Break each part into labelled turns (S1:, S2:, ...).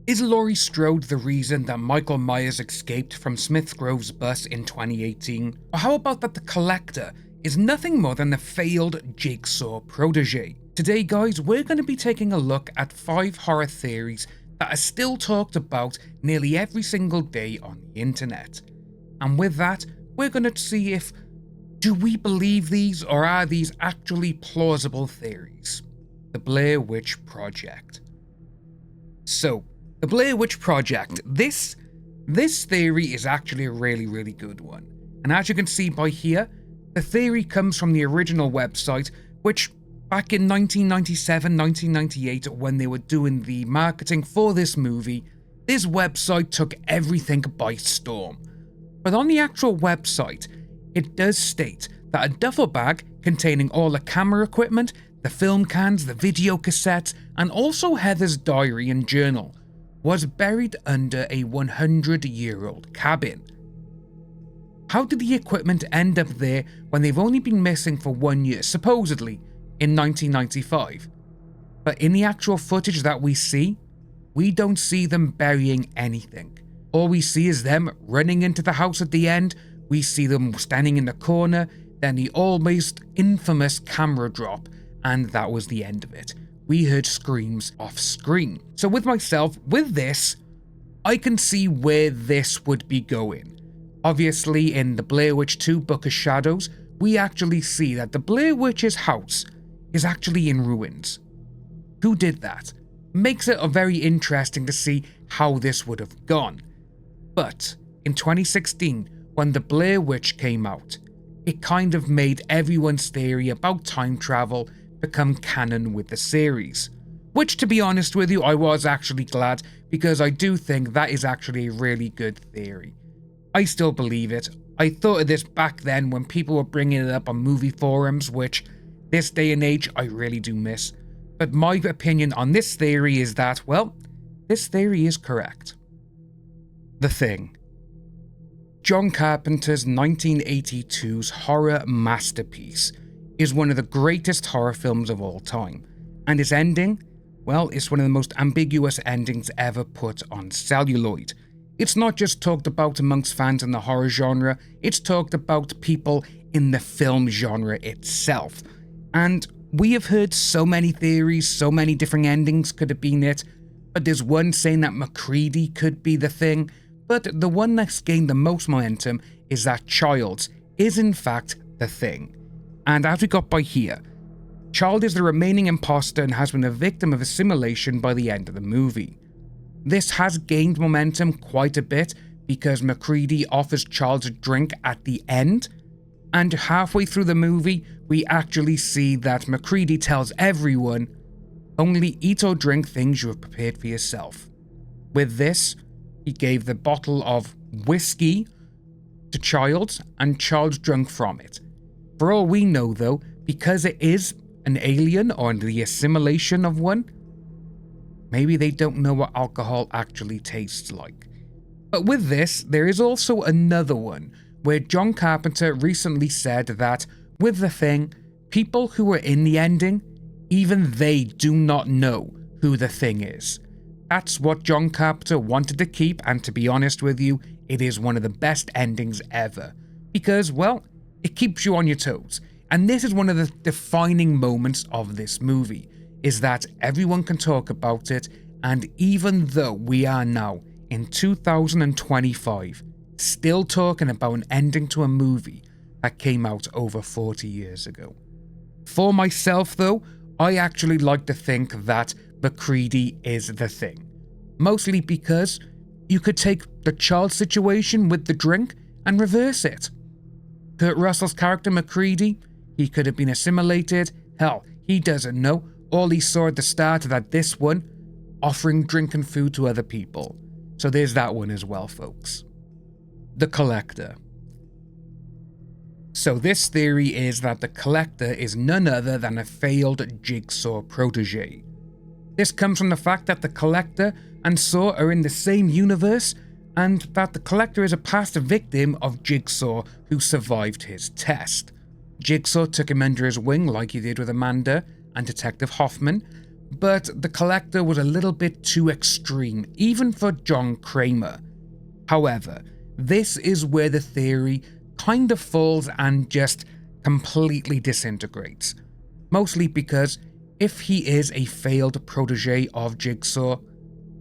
S1: Is Laurie Strode the reason that Michael Myers escaped from Smithgrove's bus in 2018? Or how about that the Collector is nothing more than a failed Jigsaw protege? Today guys, we're going to be taking a look at 5 horror theories that are still talked about nearly every single day on the internet. And with that, we're going to see if do we believe these or are these actually plausible theories? The Blair Witch Project. So, the Blair Witch Project, this theory is actually a really good one. And as you can see by here, the theory comes from the original website, which back in 1997, 1998, when they were doing the marketing for this movie, this website took everything by storm. But on the actual website, it does state that a duffel bag containing all the camera equipment, the film cans, the video cassettes, and also Heather's diary and journal was buried under a 100-year-old cabin. How did the equipment end up there when they've only been missing for 1 year, supposedly in 1995? But in the actual footage that we see, we don't see them burying anything. All we see is them running into the house at the end, we see them standing in the corner, then the almost infamous camera drop, and that was the end of it. We heard screams off screen. So with myself, with this, I can see where this would be going. Obviously, in the Blair Witch 2 Book of Shadows, we actually see that the Blair Witch's house is actually in ruins. Who did that? Makes it very interesting to see how this would have gone. But in 2016, when the Blair Witch came out, it kind of made everyone's theory about time travel become canon with the series. Which, to be honest with you, I was actually glad, because I do think that is actually a really good theory. I still believe it. I thought of this back then when people were bringing it up on movie forums, which this day and age I really do miss. But my opinion on this theory is that, well, this theory is correct. The Thing. John Carpenter's 1982's horror masterpiece is one of the greatest horror films of all time, and its ending, well, it's one of the most ambiguous endings ever put on celluloid. It's not just talked about amongst fans in the horror genre, it's talked about people in the film genre itself. And we have heard so many theories, so many different endings could have been it, but there's one saying that MacReady could be the Thing, but the one that's gained the most momentum is that Childs is in fact the Thing. And as we got by here, Child is the remaining imposter and has been a victim of assimilation by the end of the movie. This has gained momentum quite a bit because MacReady offers Child a drink at the end, and halfway through the movie we actually see that MacReady tells everyone, only eat or drink things you have prepared for yourself. With this, he gave the bottle of whiskey to Child, and Child drank from it. For all we know though, because it is an alien or the assimilation of one, maybe they don't know what alcohol actually tastes like. But with this, there is also another one, where John Carpenter recently said that, with The Thing, people who were in the ending, even they do not know who the Thing is. That's what John Carpenter wanted to keep, and to be honest with you, it is one of the best endings ever. Because, well, it keeps you on your toes. And this is one of the defining moments of this movie, is that everyone can talk about it, and even though we are now in 2025, still talking about an ending to a movie that came out over 40 years ago. For myself though, I actually like to think that MacReady is the Thing. Mostly because you could take the Child situation with the drink and reverse it. Kurt Russell's character MacReady, he could have been assimilated. Hell, he doesn't know. All he saw at the start of this one, offering drink and food to other people. So there's that one as well, folks. The Collector. So this theory is that the Collector is none other than a failed Jigsaw protege. This comes from the fact that the Collector and Saw are in the same universe, and that the Collector is a past victim of Jigsaw who survived his test. Jigsaw took him under his wing like he did with Amanda and Detective Hoffman, but the collector was a little bit too extreme, even for John Kramer. However, this is where the theory kind of falls and just completely disintegrates. Mostly because if he is a failed protege of Jigsaw,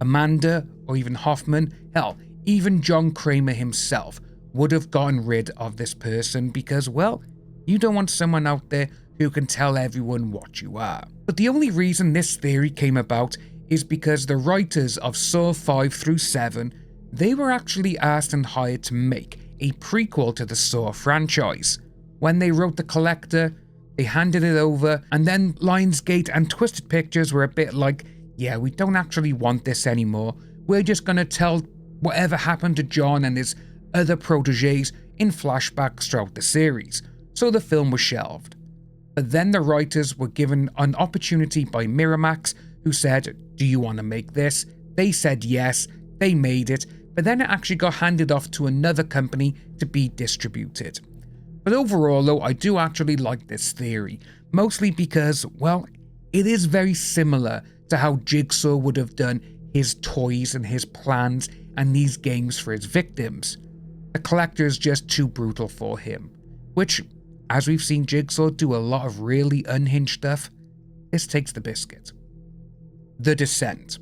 S1: Amanda or even Hoffman, hell, even John Kramer himself would have gotten rid of this person because, well, you don't want someone out there who can tell everyone what you are. But the only reason this theory came about is because the writers of Saw 5 through 7, they were actually asked and hired to make a prequel to the Saw franchise. When they wrote The Collector, they handed it over, and then Lionsgate and Twisted Pictures were a bit like, yeah, we don't actually want this anymore. We're just gonna tell whatever happened to John and his other proteges in flashbacks throughout the series. So the film was shelved. But then the writers were given an opportunity by Miramax, who said, do you want to make this? They said yes, they made it, but then it actually got handed off to another company to be distributed. But overall though, I do actually like this theory, mostly because, well, it is very similar to how Jigsaw would have done his toys and his plans and these games for his victims. The collector is just too brutal for him, which, as we've seen Jigsaw do a lot of really unhinged stuff, this takes the biscuit. The Descent.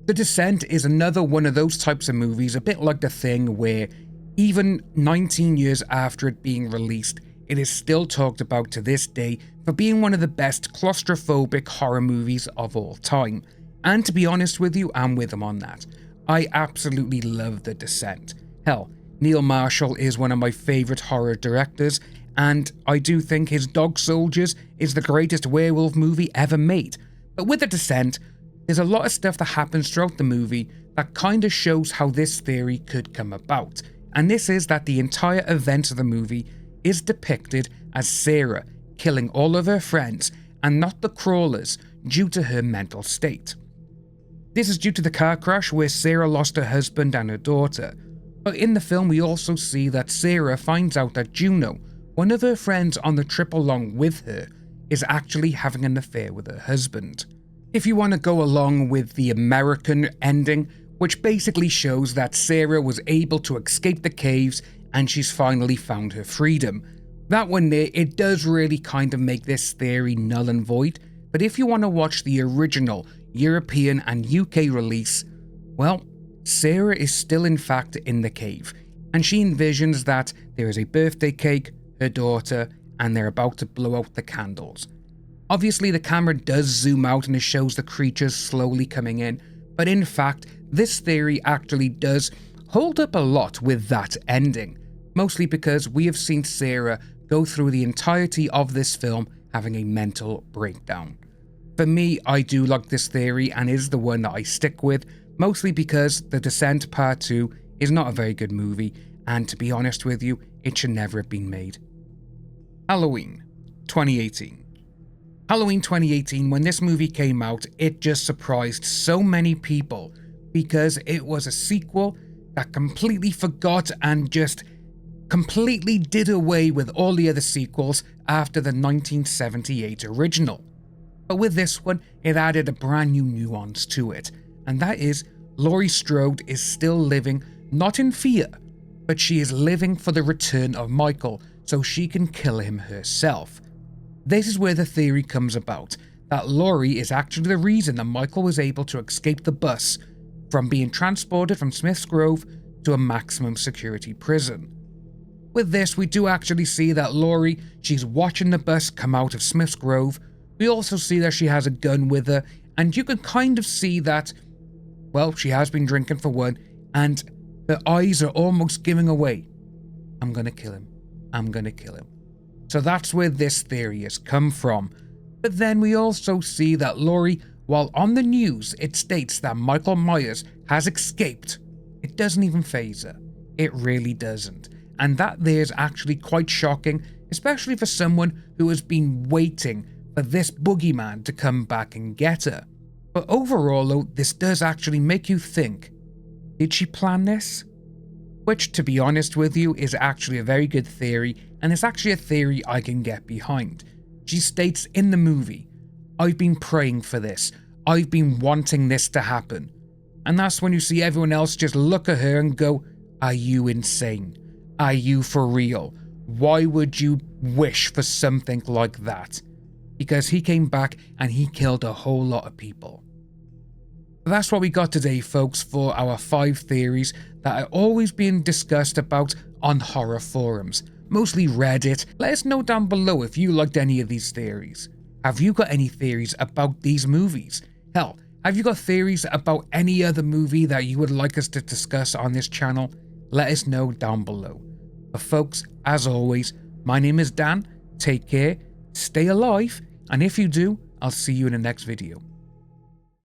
S1: The Descent is another one of those types of movies, a bit like The Thing, where even 19 years after it being released, it is still talked about to this day for being one of the best claustrophobic horror movies of all time. And to be honest with you, I'm with them on that. I absolutely love The Descent. Hell, Neil Marshall is one of my favourite horror directors, and I do think his Dog Soldiers is the greatest werewolf movie ever made. But with The Descent, there's a lot of stuff that happens throughout the movie that kind of shows how this theory could come about. And this is that the entire event of the movie is depicted as Sarah killing all of her friends and not the crawlers due to her mental state. This is due to the car crash where Sarah lost her husband and her daughter. But in the film we also see that Sarah finds out that Juno, one of her friends on the trip along with her, is actually having an affair with her husband. If you want to go along with the American ending, which basically shows that Sarah was able to escape the caves and she's finally found her freedom. That one there, it does really kind of make this theory null and void, but if you want to watch the original European and UK release, well, Sarah is still in fact in the cave, and she envisions that there is a birthday cake, her daughter, and they're about to blow out the candles. Obviously the camera does zoom out and it shows the creatures slowly coming in, but in fact, this theory actually does hold up a lot with that ending, mostly because we have seen Sarah go through the entirety of this film having a mental breakdown. For me, I do like this theory and is the one that I stick with, mostly because The Descent Part 2 is not a very good movie, and to be honest with you, it should never have been made. Halloween 2018. Halloween 2018, when this movie came out, it just surprised so many people because it was a sequel that completely forgot and just completely did away with all the other sequels after the 1978 original. But with this one, it added a brand new nuance to it, and that is Laurie Strode is still living not in fear, but she is living for the return of Michael so she can kill him herself. This is where the theory comes about, that Laurie is actually the reason that Michael was able to escape the bus from being transported from Smith's Grove to a maximum security prison. With this, we do actually see that Laurie, she's watching the bus come out of Smith's Grove. We also see that she has a gun with her, and you can kind of see that, well, she has been drinking for one, and her eyes are almost giving away. I'm gonna kill him. I'm gonna kill him. So that's where this theory has come from. But then we also see that Laurie, while on the news it states that Michael Myers has escaped, it doesn't even faze her. It really doesn't. And that there's actually quite shocking, especially for someone who has been waiting for this boogeyman to come back and get her. But overall though, this does actually make you think, did she plan this? Which, to be honest with you, is actually a very good theory, and it's actually a theory I can get behind. She states in the movie, I've been praying for this. I've been wanting this to happen. And that's when you see everyone else just look at her and go, are you insane? Are you for real? Why would you wish for something like that? Because he came back and he killed a whole lot of people. That's what we got today, folks, for our 5 theories that are always being discussed about on horror forums, mostly Reddit. Let us know down below if you liked any of these theories. Have you got any theories about these movies? Hell, have you got theories about any other movie that you would like us to discuss on this channel? Let us know down below. But folks, as always, my name is Dan. Take care, stay alive, and if you do, I'll see you in the next video.